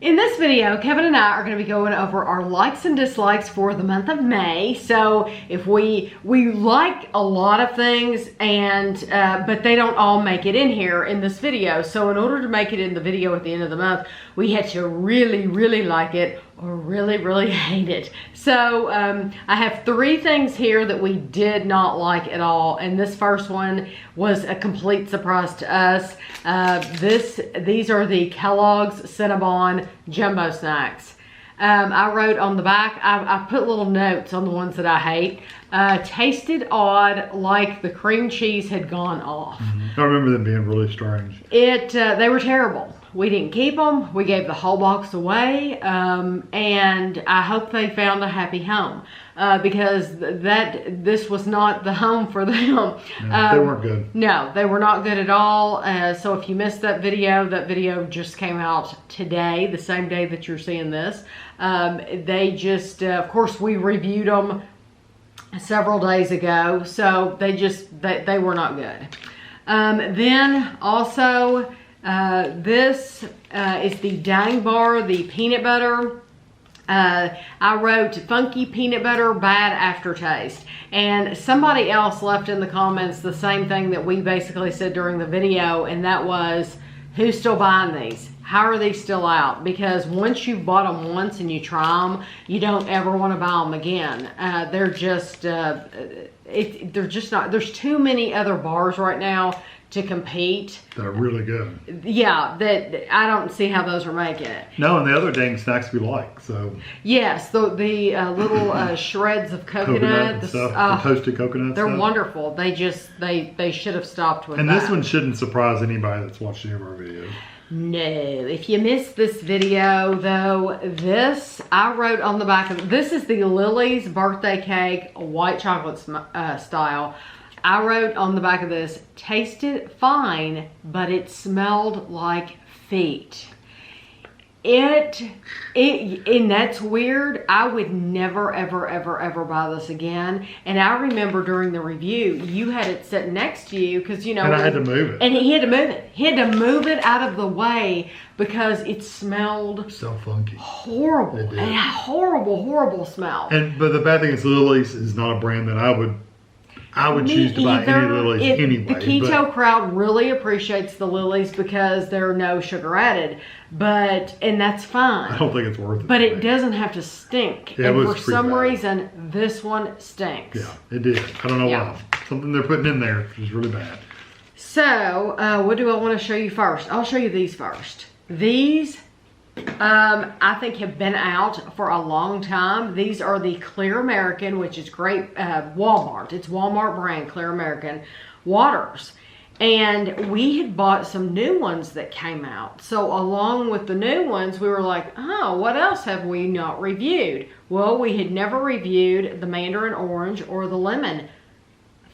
In this video, Kevin and I are going to be going over our likes and dislikes for the month of May. So if we like a lot of things, and but they don't all make it in here in this video. So in order to make it in the video at the end of the month, we had to really like it or really hate it. So I have 3 things here that we did not like at all, and this first one was a complete surprise to us. These are the Kellogg's Cinnabon Jumbo Snacks. I wrote on the back, I put little notes on the ones that I hate. Tasted odd, like the cream cheese had gone off. I remember them being really strange. They were terrible. We didn't keep them. We gave the whole box away, and I hope they found a happy home because this was not the home for them. No, they weren't good. No, they were not good at all. So if you missed that video just came out today, the same day that you're seeing this. They just, of course, we reviewed them several days ago, so they were not good. Then also, this is the Dang Bar, the peanut butter. I wrote funky peanut butter, bad aftertaste. And somebody else left in the comments the same thing that we basically said during the video, and that was, who's still buying these? How are these still out? Because once you've bought them once and you try them, you don't ever want to buy them again. They're just not, there's too many other bars right now to compete. They're really good. Yeah, that I don't see how those are making it. No, and the other dang snacks we like, so. Yes, the little shreds of coconut. And stuff, the toasted coconut They're stuff. wonderful. They should have stopped with that. And this one shouldn't surprise anybody that's watched any of our videos. No, if you missed this video though, I wrote on the back of this is the Lily's birthday cake, white chocolate style. I wrote on the back of this, tasted fine, but it smelled like feet. And that's weird. I would never, ever buy this again. And I remember during the review, you had it sitting next to you because, you know. And I had to move it. And he had to move it. He had to move it out of the way because it smelled so funky. Horrible. It did. And a horrible smell. But the bad thing is Lily's is not a brand that I would choose to buy any Lily's anyway. The keto crowd really appreciates the Lily's because there are no sugar added, and that's fine. I don't think it's worth it. But it doesn't have to stink. Yeah, and for some reason, this one stinks. Yeah, it did. I don't know why. Something they're putting in there is really bad. So, what do I want to show you first? I'll show you these first. These, I think have been out for a long time. These are the Clear American, which is great, Walmart. It's Walmart brand, Clear American waters. And we had bought some new ones that came out. So along with the new ones, we were like, oh, what else have we not reviewed? Well, we had never reviewed the mandarin orange or the lemon.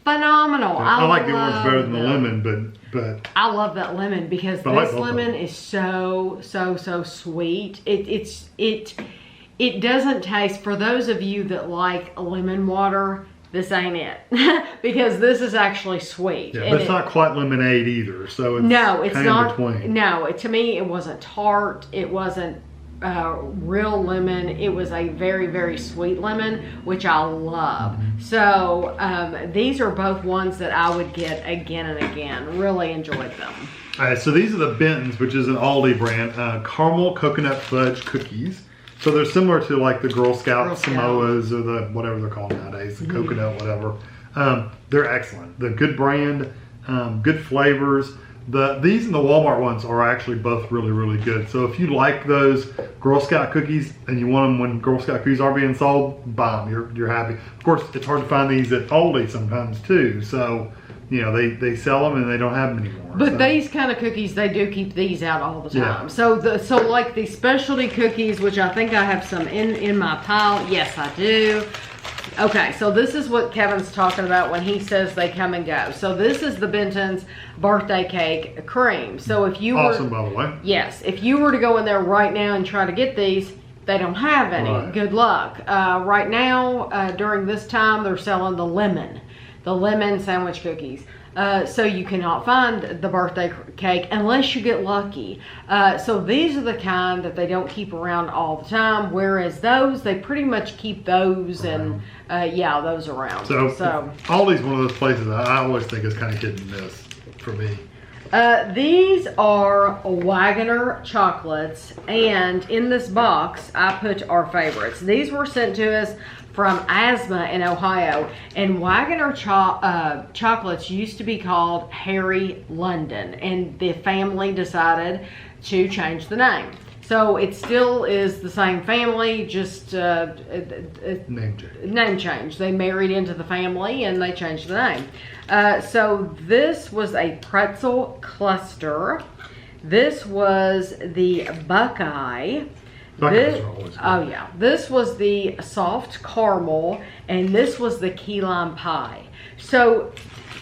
Phenomenal. I like the orange better than the lemon, but I love that lemon because this lemon is so sweet. It doesn't taste, for those of you that like lemon water, this ain't it. Because this is actually sweet. Yeah, but it's not quite lemonade either, so it's kind of between. No, to me it wasn't tart. It wasn't real lemon. It was a very sweet lemon, which I love. So these are both ones that I would get again and again. Really enjoyed them. All right, so these are the Benton's, which is an Aldi brand, caramel coconut fudge cookies. So they're similar to like the Girl Scout Samoas or the whatever they're called nowadays, the coconut whatever. They're excellent. They're good brand, good flavors. These and the Walmart ones are actually both really good. So if you like those Girl Scout cookies and you want them when Girl Scout cookies are being sold, buy them. You're happy. Of course, it's hard to find these at Aldi sometimes too. So, you know, they sell them and they don't have them anymore. But these kind of cookies, they do keep these out all the time. Yeah. So like the specialty cookies, which I think I have some in my pile. Yes, I do. Okay, so this is what Kevin's talking about when he says they come and go. So this is the Benton's birthday cake cream. So if you awesome, by the way. Yes, if you were to go in there right now and try to get these, they don't have any. Right. Good luck. Right now, during this time, they're selling the lemon sandwich cookies. So you cannot find the birthday cake unless you get lucky. So these are the kind that they don't keep around all the time, whereas those, they pretty much keep those and yeah, those around. So Aldi's one of those places that I always think is kind of hit and miss for me. These are Wagoner chocolates, and in this box I put our favorites. These were sent to us from Asthma in Ohio, and Wagoner chocolates used to be called Harry London, and the family decided to change the name. So it still is the same family, just name change. They married into the family and they changed the name. So this was a pretzel cluster. This was the Buckeye. Oh yeah, this was the soft caramel, and this was the key lime pie. So,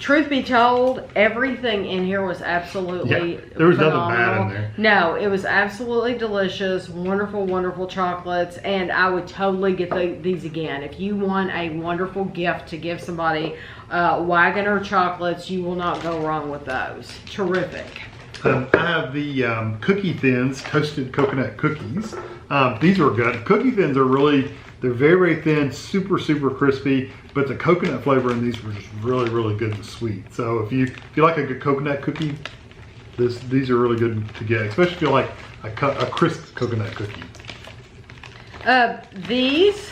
truth be told, everything in here was absolutely there was phenomenal. Nothing bad in there. No, it was absolutely delicious, wonderful, wonderful chocolates, and I would totally get these again. If you want a wonderful gift to give somebody, Wagoner chocolates, you will not go wrong with those. Terrific. I have the Cookie Thins toasted coconut cookies. These are good. Cookie Thins are they're very, very thin, super, super crispy, but the coconut flavor in these were just really, really good and sweet. So if you like a good coconut cookie, these are really good to get, especially if you like a crisp coconut cookie. These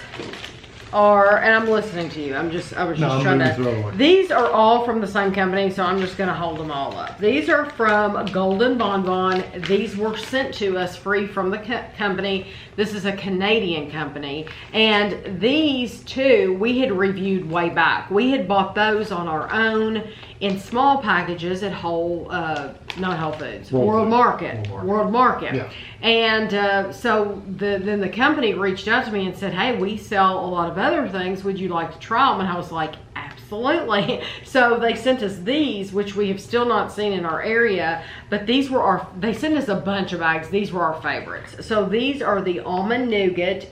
are, and I'm listening to you. I was just trying to. These are all from the same company, so I'm just going to hold them all up. These are from Golden Bonbon. These were sent to us free from the company. This is a Canadian company, and these two we had reviewed way back. We had bought those on our own in small packages at not Whole Foods, World Market. Yeah. And so then the company reached out to me and said, hey, we sell a lot of other things. Would you like to try them? And I was like, absolutely. So they sent us these, which we have still not seen in our area, but these were they sent us a bunch of bags. These were our favorites. So these are the almond nougat,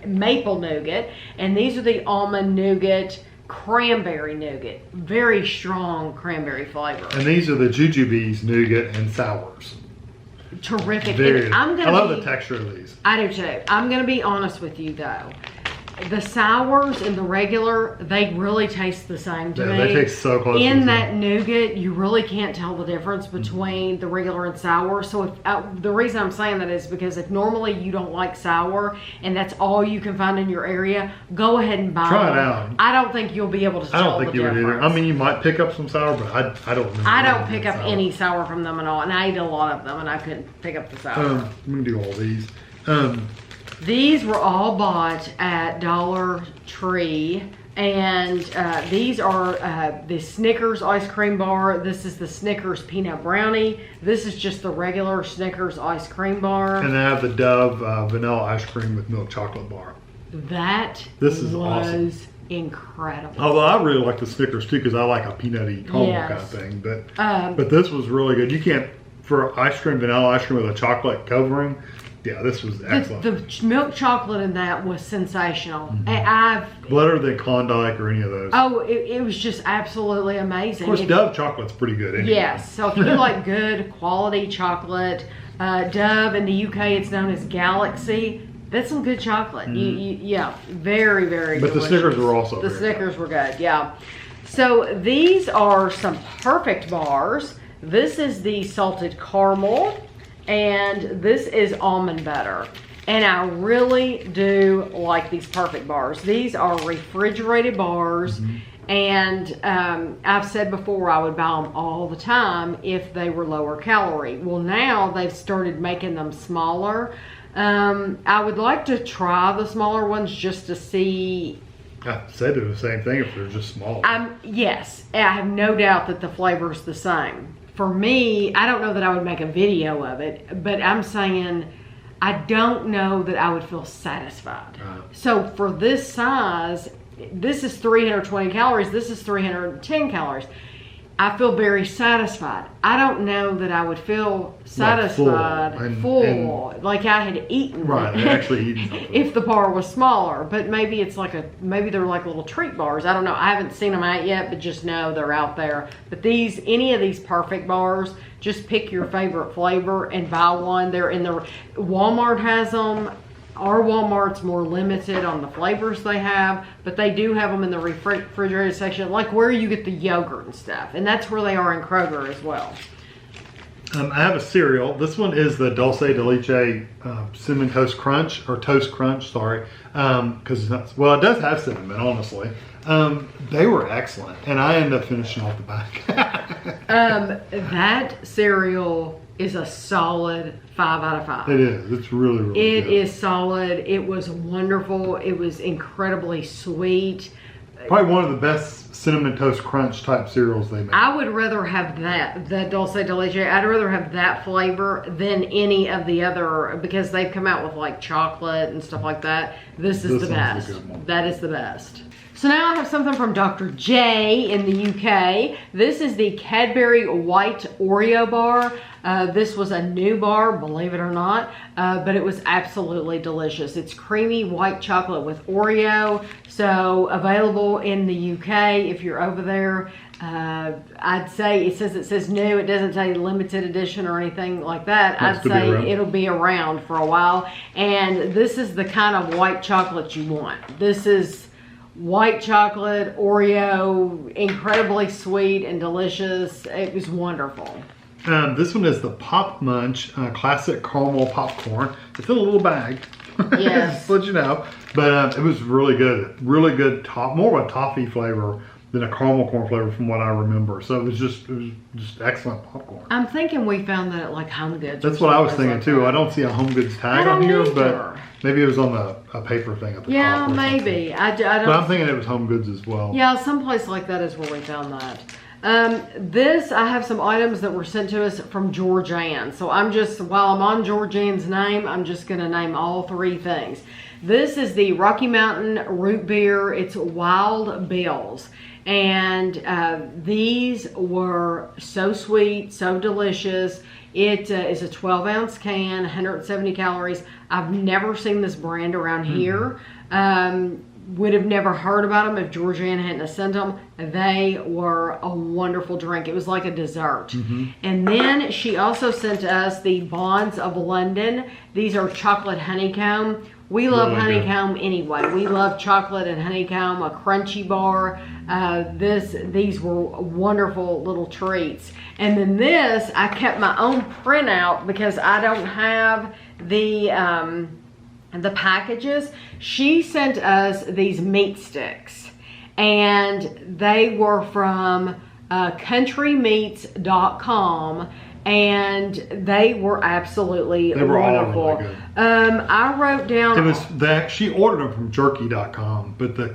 maple nougat, and these are the almond nougat, cranberry nougat. Very strong cranberry flavor. And these are the Jujubes nougat and sours. Terrific. I love the texture of these. I do too. I'm going to be honest with you though. The sours and the regular, they really taste the same to me. They taste so close. In that nougat, you really can't tell the difference between the regular and sour. So the reason I'm saying that is because if normally you don't like sour and that's all you can find in your area, go ahead and buy Try them. it out. I don't think you'll be able to tell the difference. I don't think you would either. I mean, you might pick up some sour, but I don't remember. I don't pick up any sour from them at all, and I ate a lot of them, and I couldn't pick up the sour. I'm going to do all these. These were all bought at Dollar Tree, and these are the Snickers ice cream bar. This is the Snickers peanut brownie. This is just the regular Snickers ice cream bar. And I have the Dove vanilla ice cream with milk chocolate bar. This was awesome. Incredible. Although I really like the Snickers too, because I like a peanutty caramel kind of thing. But this was really good. You can't, for vanilla ice cream with a chocolate covering. Yeah, this was excellent. The milk chocolate in that was sensational. Mm-hmm. Better than Klondike or any of those. Oh, it was just absolutely amazing. Of course, Dove chocolate's pretty good anyway. Yes, so if you like good quality chocolate, Dove in the UK, it's known as Galaxy. That's some good chocolate. Mm-hmm. Yeah, very, very But delicious. the Snickers were also The Snickers were good, yeah. So these are some perfect bars. This is the salted caramel. And this is almond butter. And I really do like these perfect bars. These are refrigerated bars. Mm-hmm. And I've said before I would buy them all the time if they were lower calorie. Well, now they've started making them smaller. I would like to try the smaller ones just to see. I said the same thing if they're just small. Yes, I have no doubt that the flavor is the same. For me, I don't know that I would make a video of it, but I'm saying I don't know that I would feel satisfied. So for this size, this is 320 calories, this is 310 calories. I feel very satisfied. I don't know that I would feel satisfied, full, like I had eaten. Right, actually eaten something. If the bar was smaller, but maybe it's like maybe they're like little treat bars. I don't know. I haven't seen them out yet, but just know they're out there. But any of these perfect bars, just pick your favorite flavor and buy one. They're in the Walmart has them. Our Walmart's more limited on the flavors they have, but they do have them in the refrigerated section, like where you get the yogurt and stuff. And that's where they are in Kroger as well. I have a cereal. This one is the Dulce de Leche Cinnamon Toast Crunch, or Toast Crunch, sorry. Because it's not, well, it does have cinnamon, honestly. They were excellent, and I ended up finishing off the back. That cereal is a solid 5 out of 5. It is. It's really, really good. It is solid. It was wonderful. It was incredibly sweet. Probably one of the best Cinnamon Toast Crunch type cereals they make. I would rather have the Dulce de Leche. I'd rather have that flavor than any of the other, because they've come out with like chocolate and stuff like that. This is the best. That is the best. So now I have something from Dr. J in the UK. This is the Cadbury White Oreo bar. This was a new bar, believe it or not, but it was absolutely delicious. It's creamy white chocolate with Oreo, so available in the UK if you're over there. I'd say it says new. It doesn't say limited edition or anything like that. I'd say it'll be around for a while. And this is the kind of white chocolate you want. This is white chocolate, Oreo, incredibly sweet and delicious. It was wonderful. This one is the Pop Munch Classic Caramel Popcorn. It's in a little bag. Yes. Just to let you know. But it was really good. Really good, more of a toffee flavor than a caramel corn flavor from what I remember. So it was just excellent popcorn. I'm thinking we found that at like Home Goods. That's what I was thinking too. I don't see a Home Goods tag on here, but maybe it was on a paper thing at the top. Yeah, maybe. I don't. But I'm thinking it was Home Goods as well. Yeah, someplace like that is where we found that. I have some items that were sent to us from Georgianne. So while I'm on Georgianne's name, I'm just going to name all 3 things. This is the Rocky Mountain Root Beer. It's Wild Bill's. And these were so sweet, so delicious. It is a 12-ounce can, 170 calories. I've never seen this brand around here. Would have never heard about them if Georgianne hadn't sent them. They were a wonderful drink. It was like a dessert. And then she also sent us the Bonds of London. These are chocolate honeycomb. We love honeycomb anyway. We love chocolate and honeycomb, a crunchy bar. These were wonderful little treats. And then this, I kept my own printout because I don't have the packages. She sent us these meat sticks, and they were from countrymeats.com. And they were absolutely wonderful. All really good. I wrote down. It was that she ordered them from Jerky.com, but the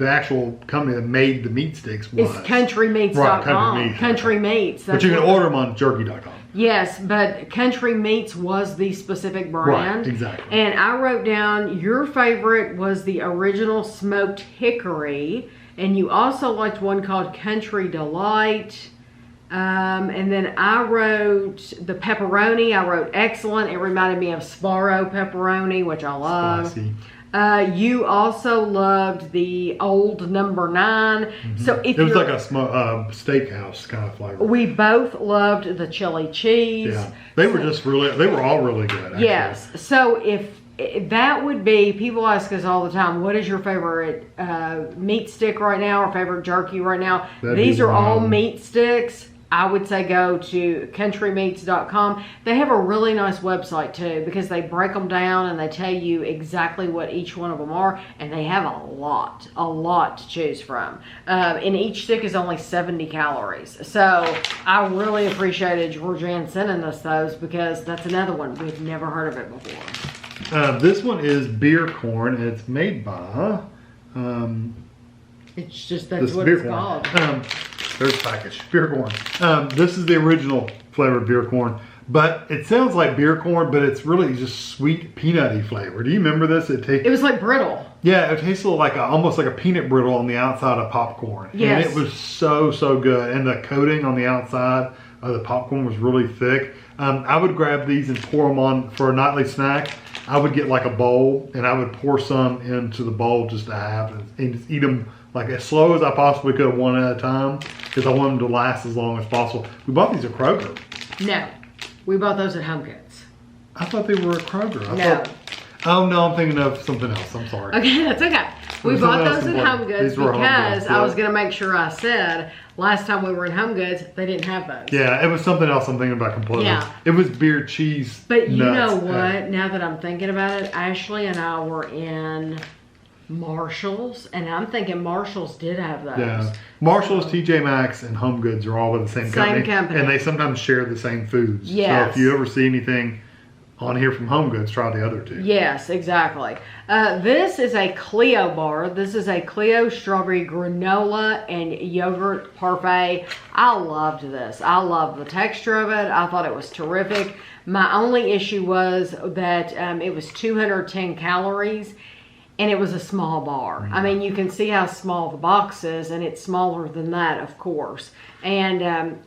actual company that made the meat sticks was countrymeats.com. Right, Country Meats. But you can order them on Jerky.com. Yes, but Country Meats was the specific brand. Right, exactly. And I wrote down your favorite was the original smoked hickory, and you also liked one called Country Delight. And then I wrote the pepperoni. I wrote excellent. It reminded me of Sbarro pepperoni, which I love. Spicy. You also loved the old number 9. So if it was like a steakhouse kind of flavor. We both loved the chili cheese. Yeah, they were all really good. Actually. Yes. So if that would be, people ask us all the time, what is your favorite meat stick right now or favorite jerky right now? These are all meat sticks. I would say go to countrymeats.com. They have a really nice website too, because they break them down and they tell you exactly what each one of them are, and they have a lot to choose from. And each stick is only 70 calories. So I really appreciated Georgianne sending us those, because that's another one. We've never heard of it before. This one is beer corn, and it's made by... it's just, that's what it's called. There's the package. Beer corn. This is the original flavored beer corn. But it sounds like beer corn, but it's really just sweet peanutty flavor. Do you remember this? It was like brittle. Yeah, it tasted like almost like a peanut brittle on the outside of popcorn. Yes. And it was so good. And the coating on the outside of the popcorn was really thick. I would grab these and pour them on for a nightly snack. I would get like a bowl and I would pour some into the bowl just to have and just eat them like as slow as I possibly could, one at a time, because I want them to last as long as possible. We bought these at Kroger. No, we bought those at HomeGoods. I thought they were at Kroger. No. Oh no, I'm thinking of something else. I'm sorry. Okay, that's okay. We bought those at HomeGoods because I was yeah. going to make sure I said last time we were in HomeGoods, they didn't have those. Yeah, it was something else I'm thinking about completely. Yeah. It was beer cheese. But you nuts. know what? Now that I'm thinking about it, Ashley and I were in Marshall's, and I'm thinking Marshall's did have those. Yeah. Marshall's, TJ Maxx, and HomeGoods are all with the same company. And they sometimes share the same foods. Yes. So if you ever see anything on here from HomeGoods, try the other two. Yes, exactly. This is a Cleo bar. This is a Cleo strawberry granola and yogurt parfait. I loved this. I loved the texture of it. I thought it was terrific. My only issue was that it was 210 calories. And it was a small bar. I mean, you can see how small the box is, and it's smaller than that, of course. And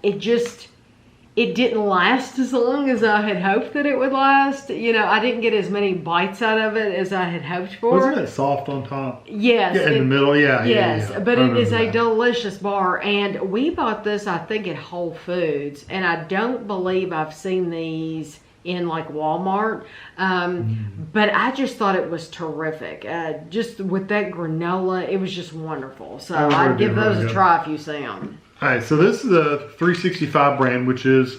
it didn't last as long as I had hoped that it would last. You know, I didn't get as many bites out of it as I had hoped for. Wasn't it soft on top? Yes. Yeah, in the middle, yeah. Yes, yeah. But it is a delicious bar. And we bought this, I think, at Whole Foods. And I don't believe I've seen these in like Walmart, but I just thought it was terrific. Just with that granola, it was just wonderful. So I'd give those a try if you see them. All right, so this is a 365 brand, which is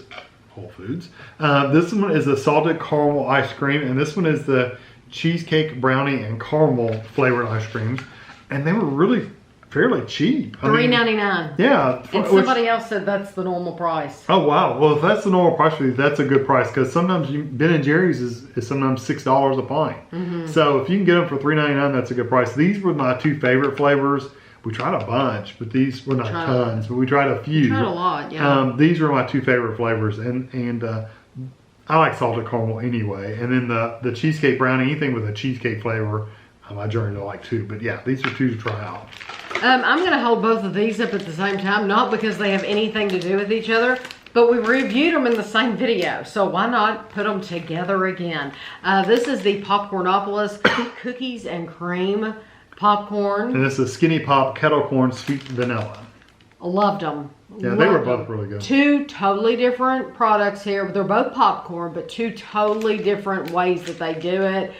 Whole Foods. This one is the salted caramel ice cream, and this one is the cheesecake brownie and caramel flavored ice creams, and they were really fairly cheap. $3.99. Yeah. And somebody else said that's the normal price. Oh wow! Well, if that's the normal price for you, that's a good price, because sometimes Ben and Jerry's is sometimes $6 a pint. So if you can get them for $3.99, that's a good price. These were my two favorite flavors. We tried a bunch, but these were not tons, but we tried a few. Tried a lot, yeah. These were my two favorite flavors, and I like salted caramel anyway. And then the cheesecake brownie, anything with a cheesecake flavor, I generally like too. But yeah, these are two to try out. I'm going to hold both of these up at the same time, not because they have anything to do with each other, but we reviewed them in the same video, so why not put them together again? This is the Popcornopolis Cookies and Cream Popcorn. And this is Skinny Pop Kettle Corn Sweet Vanilla. Loved them. Yeah, they were both really good. Two totally different products here. They're both popcorn, but two totally different ways that they do it.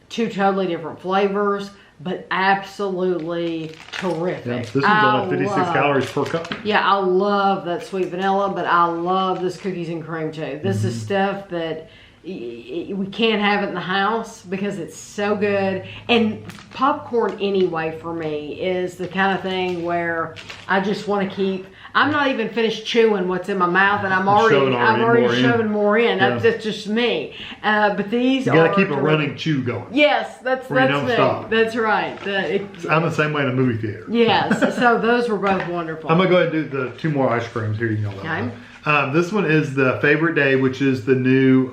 Two totally different flavors, but absolutely terrific. Yeah, this one's only 56 calories per cup. Yeah, I love that sweet vanilla, but I love this cookies and cream too. This is stuff that we can't have it in the house because it's so good. And popcorn anyway for me is the kind of thing where I just want to keep. I'm not even finished chewing what's in my mouth, and I'm already shoving more in. Yeah. That's just me. But these you gotta keep a running chew going. Yes, that's me. Stop. That's right. I'm the same way in a movie theater. Yes. So those were both wonderful. I'm gonna go ahead and do the two more ice creams here. You know that. Okay. This one is the Favorite Day, which is the new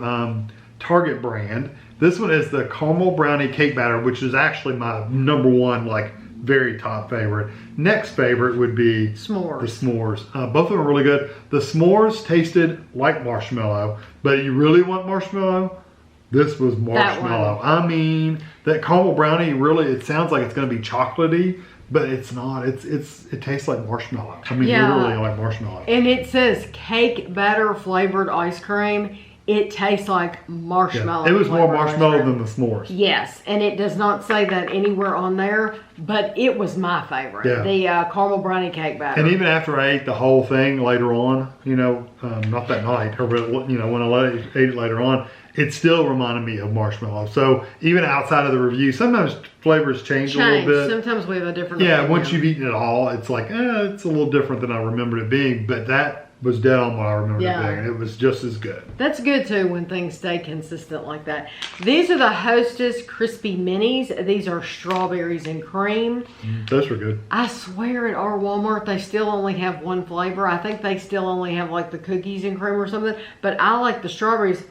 Target brand. This one is the caramel brownie cake batter, which is actually my number one, like very top favorite. Next favorite would be s'mores. The s'mores. Both of them are really good. The s'mores tasted like marshmallow, but you really want marshmallow? This was marshmallow. I mean, that caramel brownie really, it sounds like it's going to be chocolatey, but it's not. It tastes like marshmallow. I mean, literally like marshmallow. And it says cake batter flavored ice cream. It tastes like marshmallow. Yeah, it was more marshmallow than the s'mores. Yes, and it does not say that anywhere on there, but it was my favorite. Yeah. The caramel brownie cake batter. And even after I ate the whole thing later on, you know, not that night, or you know, when I ate it later on, it still reminded me of marshmallow. So even outside of the review, sometimes flavors change a little bit. Sometimes we have a different opinion. Once you've eaten it all, it's like, it's a little different than I remembered it being. But that was dead on what I remembered it being. And it was just as good. That's good too when things stay consistent like that. These are the Hostess Crispy Minis. These are strawberries and cream. Those were good. I swear at our Walmart they still only have one flavor. I think they still only have like the cookies and cream or something. But I like the strawberries.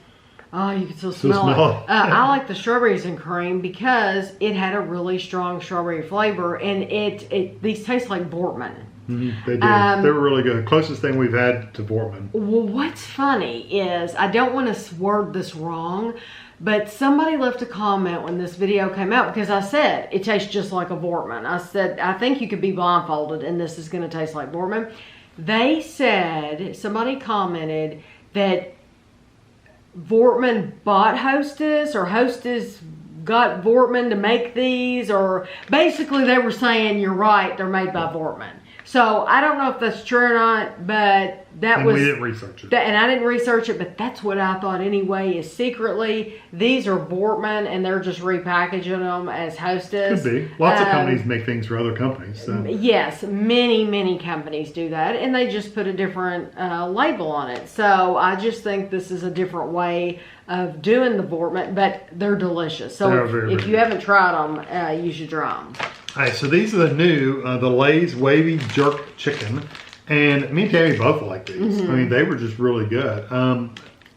Oh, you can still smell it. I like the strawberries and cream because it had a really strong strawberry flavor, and these taste like Voortman. They do. They were really good. Closest thing we've had to Voortman. Well, what's funny is, I don't want to word this wrong, but somebody left a comment when this video came out because I said it tastes just like a Voortman. I said, I think you could be blindfolded and this is going to taste like Voortman. They said, somebody commented that Voortman bought Hostess, or Hostess got Voortman to make these, or basically they were saying, you're right, they're made by Voortman. So I don't know if that's true or not, but we didn't research it. And I didn't research it, but that's what I thought anyway, is secretly these are Voortman and they're just repackaging them as Hostess. Could be. Lots of companies make things for other companies. So. Yes, many companies do that, and they just put a different label on it. So I just think this is a different way of doing the Voortman, but they're delicious. So if you haven't tried them, you should try them. All right, so these are the new, the Lay's Wavy Jerk Chicken. And me and Tammy both like these. I mean, they were just really good.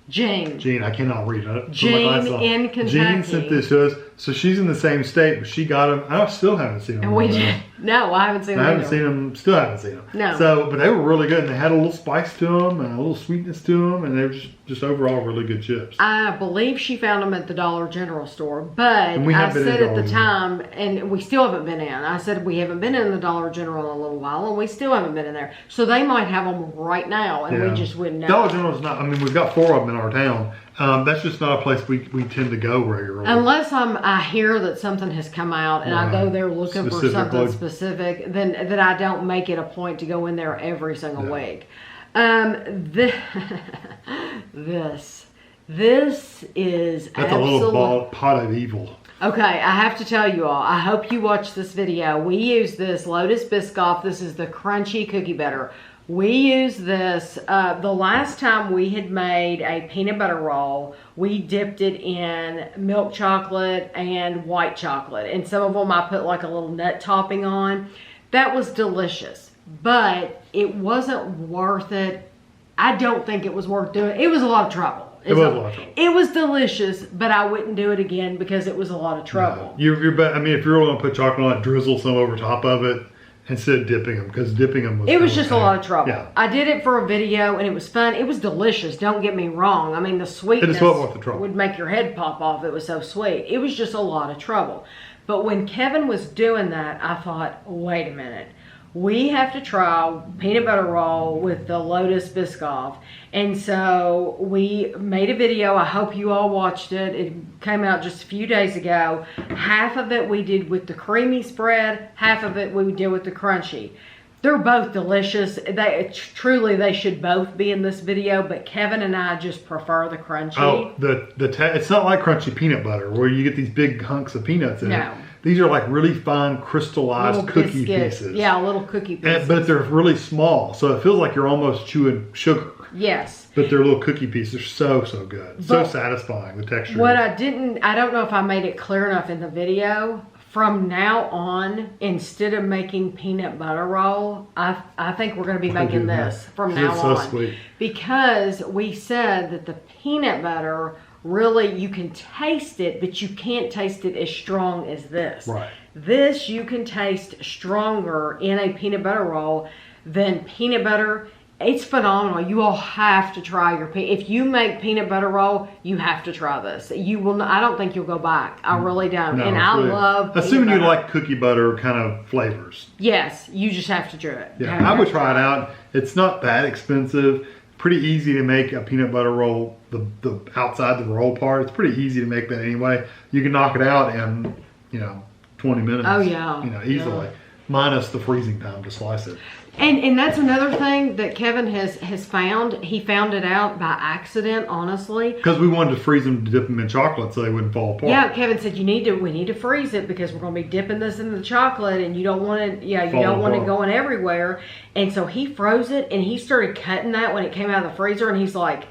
Jean, I cannot read it. Jean in Kentucky. Jean sent this to us. So she's in the same state, but she got them. I still haven't seen them. No, I haven't seen them. I haven't seen them. Still haven't seen them. No. So, but they were really good, and they had a little spice to them and a little sweetness to them, and they were just overall really good chips. I believe she found them at the Dollar General store, but I said at the time, and we still haven't been in. I said we haven't been in the Dollar General in a little while, and we still haven't been in there. So they might have them right now, and we just wouldn't know. Dollar General's not. I mean, we've got 4 of them in our town. That's just not a place we tend to go regularly. Unless I hear that something has come out and I go there looking for something specific, then that I don't make it a point to go in there every single week. This is that's a little pot of evil. Okay, I have to tell you all, I hope you watch this video. We use this Lotus Biscoff. This is the crunchy cookie butter. We use this, the last time we had made a peanut butter roll, we dipped it in milk chocolate and white chocolate. And some of them I put like a little nut topping on. That was delicious, but it wasn't worth it. I don't think it was worth doing. It was a lot of trouble. It was delicious, but I wouldn't do it again because it was a lot of trouble. No. I mean, if you're going to put chocolate on it, drizzle some over top of it. Instead of dipping them, because dipping them was just a lot of trouble. Yeah. I did it for a video, and it was fun. It was delicious, don't get me wrong. I mean, the sweetness would make your head pop off. It was so sweet. It was just a lot of trouble. But when Kevin was doing that, I thought, wait a minute. We have to try peanut butter roll with the Lotus Biscoff. And so we made a video. I hope you all watched it. It came out just a few days ago. Half of it we did with the creamy spread. Half of it we did with the crunchy. They're both delicious. They should both be in this video, but Kevin and I just prefer the crunchy. Oh, it's not like crunchy peanut butter where you get these big hunks of peanuts in it. These are like really fine crystallized little cookie pieces. Yeah, little cookie pieces. But they're really small, so it feels like you're almost chewing sugar. Yes. But they're little cookie pieces. They're so good. So satisfying, the texture. I don't know if I made it clear enough in the video. From now on, instead of making peanut butter roll, I think we're going to be making this from now on. It's so sweet. Because we said that the peanut butter, really, you can taste it, but you can't taste it as strong as this. Right. This you can taste stronger in a peanut butter roll than peanut butter. It's phenomenal. You all have to try if you make peanut butter roll, you have to try this. You will. I don't think you'll go back. I really don't. And I love. Assuming you like cookie butter kind of flavors. Yes, you just have to do it. Yeah, I would try it out. It's not that expensive. Pretty easy to make a peanut butter roll. The outside the roll part, it's pretty easy to make that anyway. You can knock it out in 20 minutes. Oh yeah. Easily. Minus the freezing time to slice it. And that's another thing that Kevin has found. He found it out by accident, honestly. Because we wanted to freeze them to dip them in chocolate so they wouldn't fall apart. Yeah, Kevin said we need to freeze it because we're going to be dipping this in the chocolate and you don't want it. Yeah, you don't want it going everywhere. And so he froze it and he started cutting that when it came out of the freezer and he's like,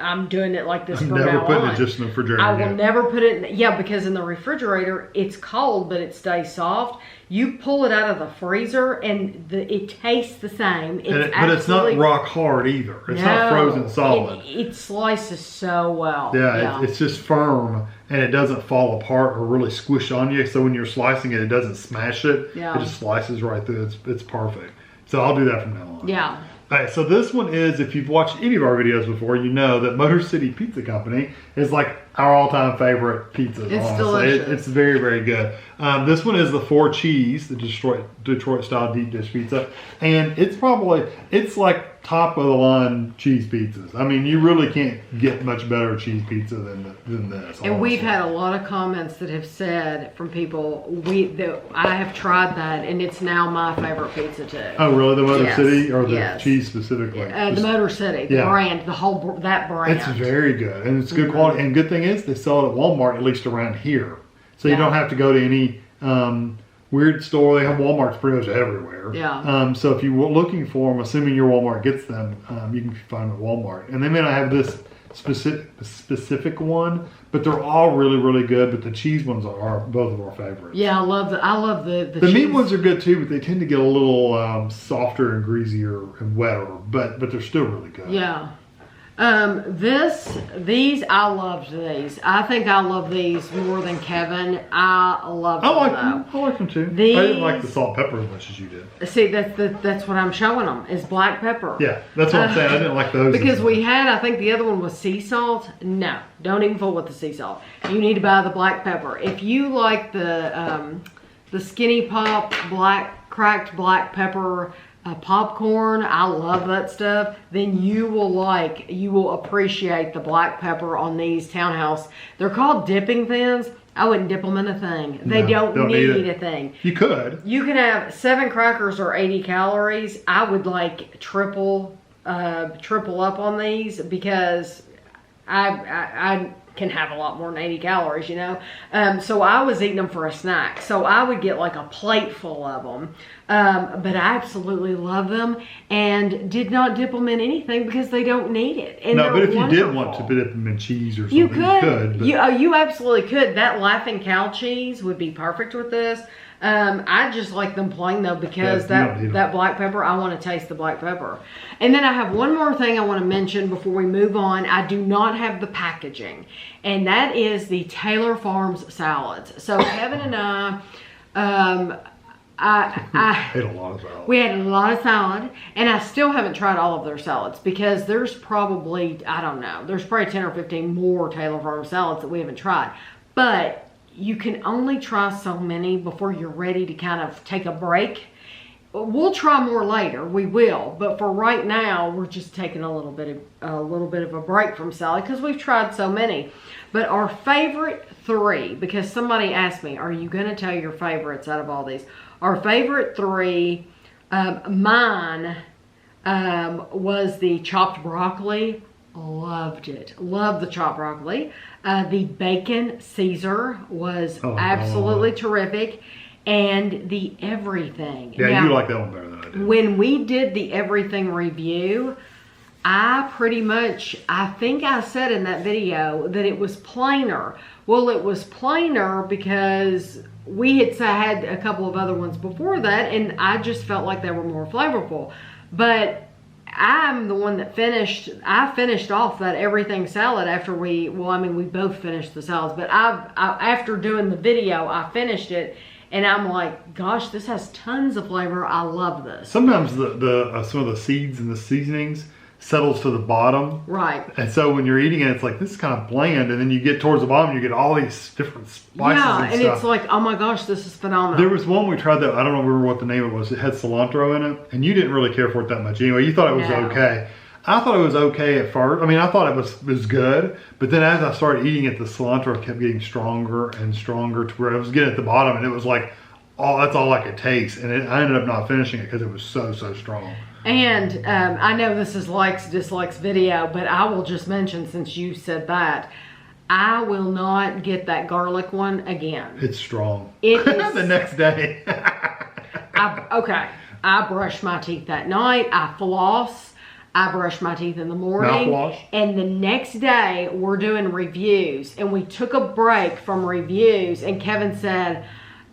I'm doing it like this I'm from never now putting on. it just in the refrigerator. I will again. never put it in, yeah, because in the refrigerator, it's cold, but it stays soft. You pull it out of the freezer and it tastes the same. But it's not rock hard either. It's not frozen solid. It slices so well. Yeah, it's just firm and it doesn't fall apart or really squish on you. So when you're slicing it, it doesn't smash it. Yeah. It just slices right through. It's perfect. So I'll do that from now on. Yeah. All right, so this one is, if you've watched any of our videos before, you know that Motor City Pizza Company is like our all-time favorite pizza. It's honestly. delicious. It's very, very good. This one is the 4 cheese, the Detroit style deep dish pizza, and it's like top of the line cheese pizzas. I mean, you really can't get much better cheese pizza than this. And honestly. we've had a lot of comments that have said from people, I have tried that and it's now my favorite pizza too. Oh, really? The Motor Yes. City or the Yes. cheese specifically? The Motor City, the brand, that brand. It's very good, and it's good quality. And good thing is they sell it at Walmart, at least around here, so you don't have to go to any weird store. They have Walmarts pretty much everywhere. Yeah. So if you're looking for them, assuming your Walmart gets them, you can find them at Walmart. And they may not have this specific one, but they're all really, really good. But the cheese ones are both of our favorites. Yeah, I love the The cheese. meat ones are good too, but they tend to get a little softer and greasier and wetter. But they're still really good. Yeah. These, I loved these. I think I love these more than Kevin. I love them. I like them too. I didn't like the salt pepper as much as you did. See, that's what I'm showing them, is black pepper. Yeah, that's what I'm saying. I didn't like those. Because we had, I think the other one was sea salt. No, don't even fool with the sea salt. You need to buy the black pepper. If you like the Skinny Pop cracked black pepper popcorn, I love that stuff, then you will appreciate the black pepper on these Townhouse. They're called dipping thins. I wouldn't dip them in a thing. They don't need a thing. You could. You can have 7 crackers or 80 calories. I would like triple up on these because I can have a lot more than 80 calories, you know. So I was eating them for a snack. So I would get like a plate full of them. But I absolutely love them and did not dip them in anything because they don't need it. And no, but if wonderful. you did want to dip them in cheese or something, you could. But You absolutely could. That Laughing Cow cheese would be perfect with this. I just like them plain though because that black pepper, I want to taste the black pepper. And then I have one more thing I want to mention before we move on. I do not have the packaging, and that is the Taylor Farms salads. So Kevin and I ate a lot of salad. We had a lot of salad, and I still haven't tried all of their salads because there's probably, I don't know, there's probably 10 or 15 more Taylor Farms salads that we haven't tried. But you can only try so many before you're ready to kind of take a break. We'll try more later, we will, but for right now, we're just taking a little bit of a break from salad because we've tried so many. But our favorite 3, because somebody asked me, are you going to tell your favorites out of all these? Our favorite 3, mine was the chopped broccoli. Loved it. Loved the chopped broccoli. The bacon Caesar was absolutely terrific. And the everything. Yeah, now, you like that one better than I did. When we did the everything review, I think I said in that video that it was plainer. Well, it was plainer because we had a couple of other ones before that, and I just felt like they were more flavorful. But I'm the one that I finished off that everything salad after we both finished the salads, but after doing the video, I finished it. And I'm like, gosh, this has tons of flavor. I love this. Sometimes some of the seeds and the seasonings settles to the bottom. Right. And so when you're eating it, it's like, this is kind of bland. And then you get towards the bottom, you get all these different spices and stuff. It's like, oh my gosh, this is phenomenal. There was one we tried that, I don't remember what the name of it was. It had cilantro in it. And you didn't really care for it that much anyway. You thought it was okay. I thought it was okay at first. I mean, I thought it was good. But then as I started eating it, the cilantro kept getting stronger and stronger to where I was getting at the bottom. And it was like, that's all I could taste. And I ended up not finishing it because it was so strong. And I know this is likes, dislikes video, but I will just mention, since you said that, I will not get that garlic one again. It's strong. It is. The next day. I brush my teeth that night. I floss. I brush my teeth in the morning. Mouthwash. And the next day, we're doing reviews. And we took a break from reviews. And Kevin said,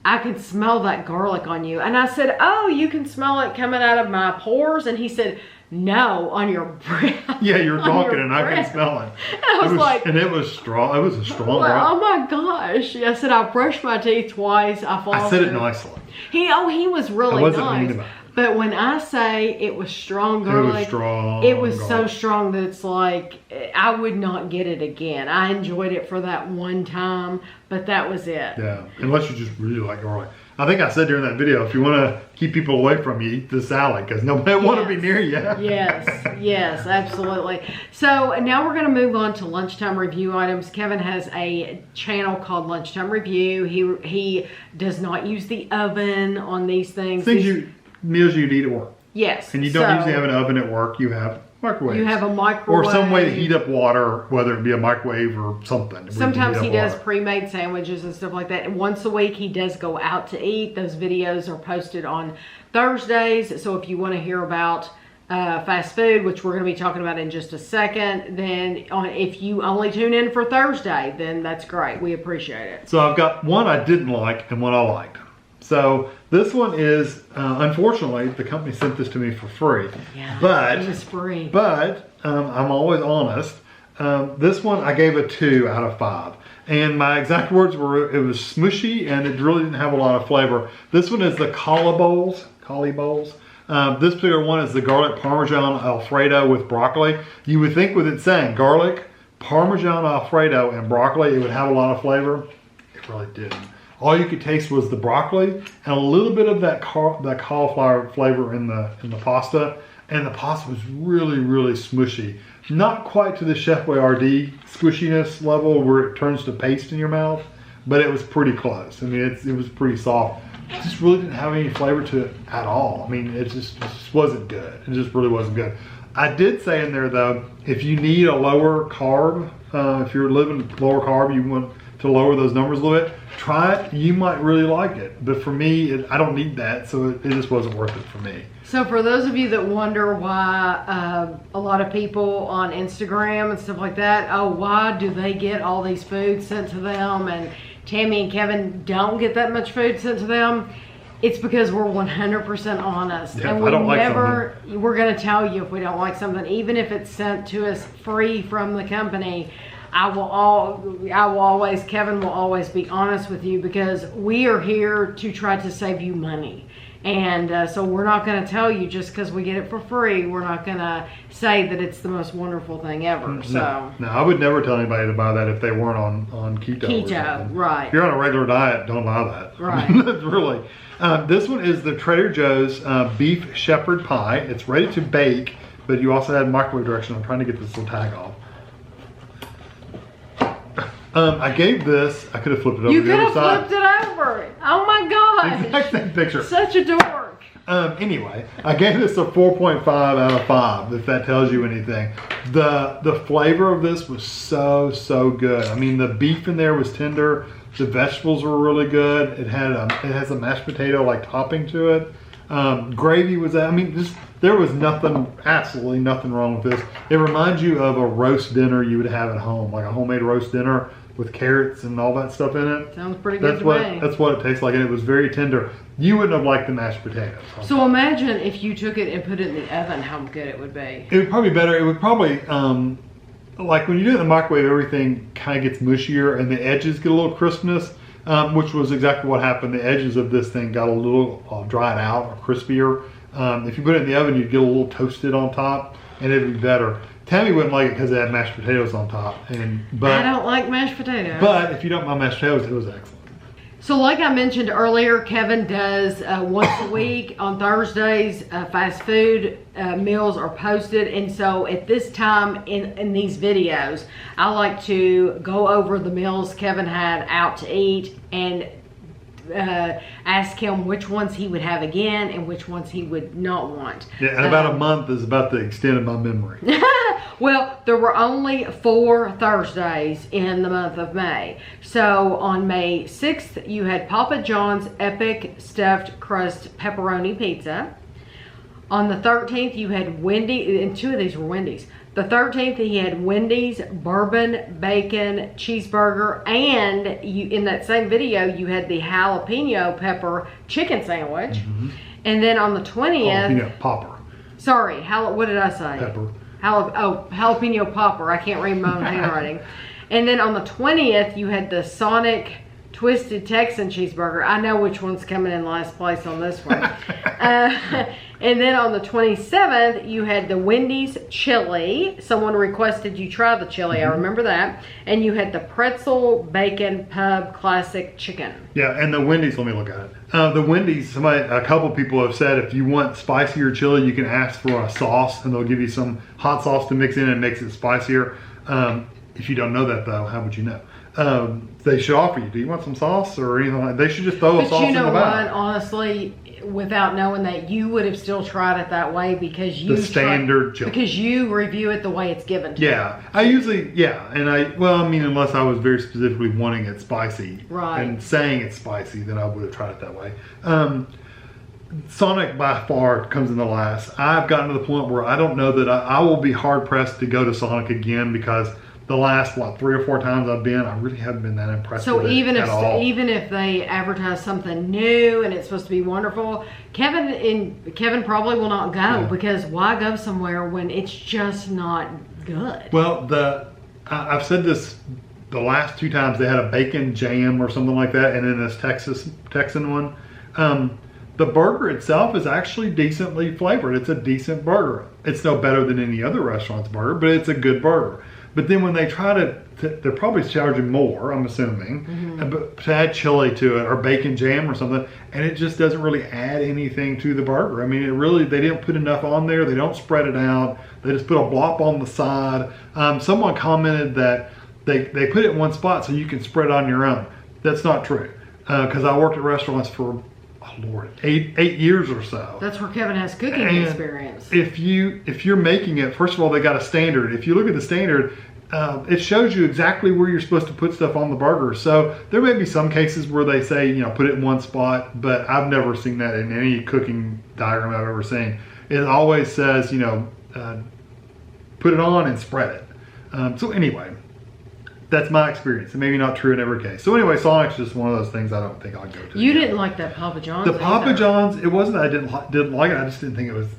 I can smell that garlic on you. And I said, oh, you can smell it coming out of my pores? And he said, no, on your breath. Yeah, you're talking and I can smell it. And I was like... And it was strong. It was a strong like, breath. oh my gosh. I said, I brushed my teeth twice. I said it nicely. He was really I wasn't nice. mean about it. But when I say it was strong garlic, it was strong. It was so strong that it's like, I would not get it again. I enjoyed it for that one time, but that was it. Yeah, unless you just really like garlic. I think I said during that video, if you want to keep people away from you, eat the salad because nobody want to be near you. Yes, absolutely. So now we're going to move on to lunchtime review items. Kevin has a channel called Lunchtime Review. He does not use the oven on these things. Meals you'd eat at work. Yes. And you don't usually have an oven at work. You have microwaves. You have a microwave. Or some way to heat up water, whether it be a microwave or something. Sometimes he does pre-made sandwiches and stuff like that. And once a week he does go out to eat. Those videos are posted on Thursdays. So if you want to hear about fast food, which we're going to be talking about in just a second, then if you only tune in for Thursday, then that's great. We appreciate it. So I've got one I didn't like and one I liked. So this one is, unfortunately, the company sent this to me for free. Yeah, but, it was free. But I'm always honest. This one I gave a 2 out of 5. And my exact words were, it was smushy and it really didn't have a lot of flavor. This one is the Collie Bowls. This particular one is the garlic Parmesan Alfredo with broccoli. You would think with it saying garlic, Parmesan Alfredo, and broccoli, it would have a lot of flavor. It really didn't. All you could taste was the broccoli and a little bit of that cauliflower flavor in the pasta. And the pasta was really, really smushy. Not quite to the Chef Boyardee squishiness level where it turns to paste in your mouth, but it was pretty close. I mean, it was pretty soft. It just really didn't have any flavor to it at all. I mean, it just wasn't good. It just really wasn't good. I did say in there though, if you need a lower carb, if you're living lower carb, you want to lower those numbers a little bit, try it. You might really like it. But for me, I don't need that, so it just wasn't worth it for me. So for those of you that wonder why a lot of people on Instagram and stuff like that, why do they get all these foods sent to them and Tammy and Kevin don't get that much food sent to them? It's because we're 100% honest. Yeah, and we're going to tell you if we don't like something, even if it's sent to us free from the company. Kevin will always be honest with you because we are here to try to save you money. And so we're not going to tell you just because we get it for free. We're not going to say that it's the most wonderful thing ever. No, I would never tell anybody to buy that if they weren't on keto. Keto, right. If you're on a regular diet, don't buy that. Right. Really. This one is the Trader Joe's Beef Shepherd Pie. It's ready to bake, but you also have microwave direction. I'm trying to get this little tag off. I gave this, I could have flipped it over you to the other side. You could have flipped it over. Oh my gosh. Exact same picture. Such a dork. Anyway, I gave this a 4.5 out of 5, if that tells you anything. The flavor of this was so good. I mean, the beef in there was tender. The vegetables were really good. It has a mashed potato like topping to it. Gravy was, there was absolutely nothing wrong with this. It reminds you of a roast dinner you would have at home, like a homemade roast dinner with carrots and all that stuff in it. Sounds pretty good to me. That's what it tastes like, and it was very tender. You wouldn't have liked the mashed potatoes. So imagine if you took it and put it in the oven, how good it would be. It would probably be better. It would probably, like when you do it in the microwave, everything kind of gets mushier and the edges get a little crispness, which was exactly what happened. The edges of this thing got a little dried out or crispier. If you put it in the oven, you'd get a little toasted on top, and it'd be better. Tammy wouldn't like it because it had mashed potatoes on top. But I don't like mashed potatoes. But if you don't mind mashed potatoes, it was excellent. So like I mentioned earlier, Kevin does once a week on Thursdays, fast food meals are posted. And so at this time in these videos, I like to go over the meals Kevin had out to eat and ask him which ones he would have again and which ones he would not want. Yeah, and about a month is about the extent of my memory. Well, there were only 4 Thursdays in the month of May. So on May 6th, you had Papa John's Epic Stuffed Crust Pepperoni Pizza. On the 13th, you had Wendy's, and 2 of these were Wendy's. The 13th, he had Wendy's bourbon bacon cheeseburger, and you in that same video, you had the jalapeno pepper chicken sandwich. And then on the 20th, Jalapeno popper. Sorry, what did I say? Pepper. Jalapeno popper. I can't read my own handwriting. And then on the 20th, you had the Sonic Twisted Texan cheeseburger. I know which one's coming in last place on this one. And then on the 27th, you had the Wendy's chili. Someone requested you try the chili. I remember that. And you had the pretzel bacon pub classic chicken. Yeah, and the Wendy's, let me look at it. The Wendy's, a couple people have said if you want spicier chili, you can ask for a sauce, and they'll give you some hot sauce to mix in and makes it spicier. If you don't know that, though, how would you know? They should offer you, do you want some sauce or anything like that? They should just throw a sauce in the bag. But you know what, honestly, without knowing that, you would have still tried it that way because you because you review it the way it's given to you. I usually, unless I was very specifically wanting it spicy, right, and saying it's spicy, then I would have tried it that way. Sonic by far comes in the last. I've gotten to the point where I don't know that I will be hard pressed to go to Sonic again, because the last 3 or 4 times I've been, I really haven't been that impressed with it at all. So even if they advertise something new and it's supposed to be wonderful, Kevin probably will not go, because why go somewhere when it's just not good? Well, I've said this the last 2 times. They had a bacon jam or something like that, and then this Texan one. The burger itself is actually decently flavored. It's a decent burger. It's no better than any other restaurant's burger, but it's a good burger. But then when they try they're probably charging more, I'm assuming, but to add chili to it or bacon jam or something, and it just doesn't really add anything to the burger. I mean, they didn't put enough on there. They don't spread it out. They just put a blop on the side. Someone commented that they put it in one spot so you can spread it on your own. That's not true, because I worked at restaurants for, oh Lord, 8 years or so. That's where Kevin has cooking experience. If you're making it, first of all, they got a standard. If you look at the standard, it shows you exactly where you're supposed to put stuff on the burger. So there may be some cases where they say, put it in one spot, but I've never seen that in any cooking diagram I've ever seen. It always says, put it on and spread it. So anyway, that's my experience. It may be not true in every case. So anyway, Sonic's just one of those things I don't think I'll go to. You didn't like that Papa John's? The Papa John's, it wasn't that I didn't like it. I just didn't think it was,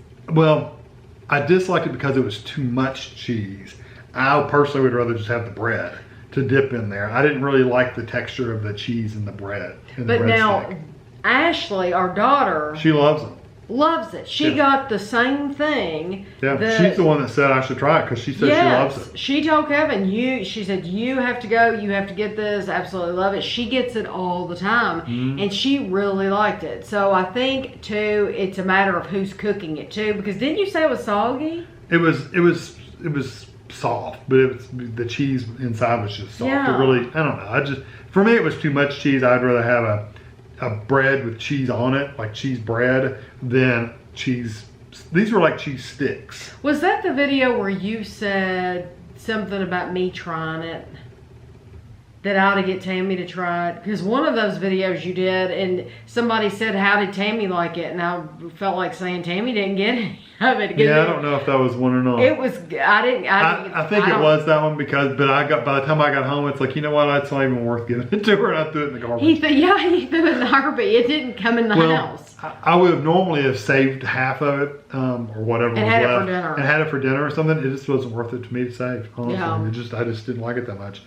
I disliked it because it was too much cheese. I personally would rather just have the bread to dip in there. I didn't really like the texture of the cheese in the bread. But now, Ashley, our daughter, she loves them. Loves it. She got the same thing. Yeah, she's the one that said I should try it, because she said she loves it. She told Kevin, she said, you have to go, you have to get this, absolutely love it. She gets it all the time, and she really liked it. So I think, too, it's a matter of who's cooking it, too, because didn't you say it was soggy? It was soft, but the cheese inside was just soft. Yeah. It really, I don't know. For me, it was too much cheese. I'd rather have a bread with cheese on it, like cheese bread, than cheese. These were like cheese sticks. Was that the video where you said something about me trying it? That I ought to get Tammy to try it? Because one of those videos you did, and somebody said, how did Tammy like it? And I felt like saying Tammy didn't get any of it. Yeah, I don't know if that was one or not. It was, I think it was that one, because, by the time I got home, it's like, you know what, it's not even worth giving it to her, and I threw it in the garbage. He threw it in the Harvey. It didn't come in the house. I would have normally have saved half of it, or whatever was left. And had it for dinner or something. It just wasn't worth it to me to save, honestly. Yeah. I just didn't like it that much.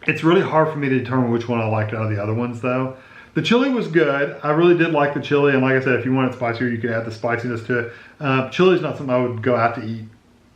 It's really hard for me to determine which one I liked out of the other ones, though. The chili was good. I really did like the chili, and like I said, if you want it spicier, you could add the spiciness to it. Chili's not something I would go out to eat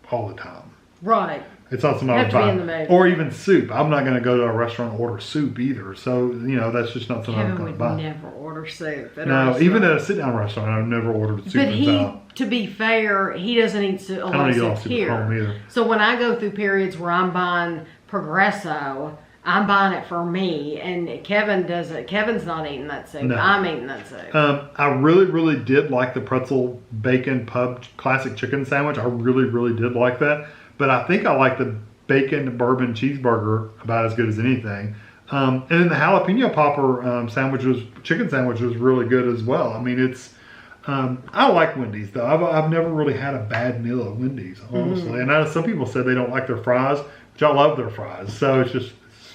all the time. Right. It's not something I would buy. Or even soup. I'm not going to go to a restaurant and order soup either. So, that's just not something I'm going to buy. Kevin would never order soup. No, even at a sit-down restaurant, I've never ordered soup. But to be fair, he doesn't eat a lot of soup here. At home either. So when I go through periods where I'm buying Progresso, I'm buying it for me, and Kevin doesn't. Kevin's not eating that soup. No. I'm eating that soup. I really, really did like the pretzel bacon pub classic chicken sandwich. I really, really did like that. But I think I like the bacon bourbon cheeseburger about as good as anything. And then the jalapeno popper chicken sandwich was really good as well. I mean, I like Wendy's though. I've never really had a bad meal at Wendy's, honestly. And I know some people said they don't like their fries, but y'all love their fries. So it's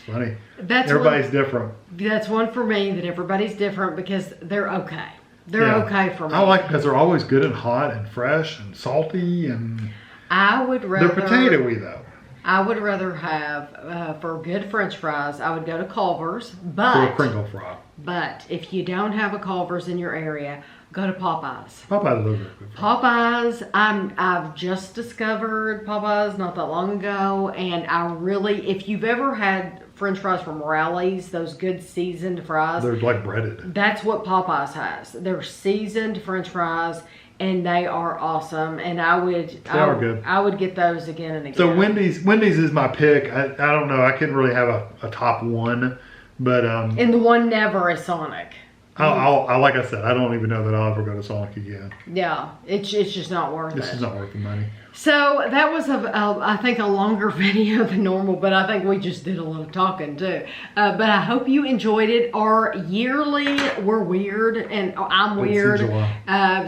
funny. Everybody's different. That's one for me, that everybody's different because they're okay. They're okay for me. I like because they're always good and hot and fresh and salty, and I would rather, they're potatoey though. I would rather have, for good French fries, I would go to Culver's, but For a Pringle fry. But if you don't have a Culver's in your area, go to Popeyes. Popeyes are good. Popeyes, I've just discovered Popeyes not that long ago, and I really, if you've ever had French fries from Rally's, those good seasoned fries, they're like breaded. That's what Popeyes has. They're seasoned French fries, and they are awesome. And I would get those again and again. So Wendy's is my pick. I don't know. I couldn't really have a top one, but and the one never is Sonic. I like I said, I don't even know that I'll ever go to Sonic again. Yeah, it's just not worth it. This is not worth the money. So that was I think a longer video than normal, but I think we just did a lot of talking too. But I hope you enjoyed it. Our yearly, we're weird, and I'm weird.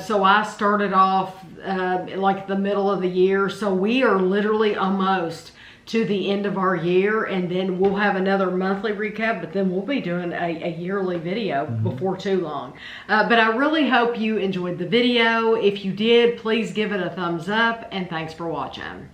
So I started off like the middle of the year. So we are literally almost to the end of our year, and then we'll have another monthly recap, but then we'll be doing a yearly video before too long. But I really hope you enjoyed the video. If you did, please give it a thumbs up, and thanks for watching.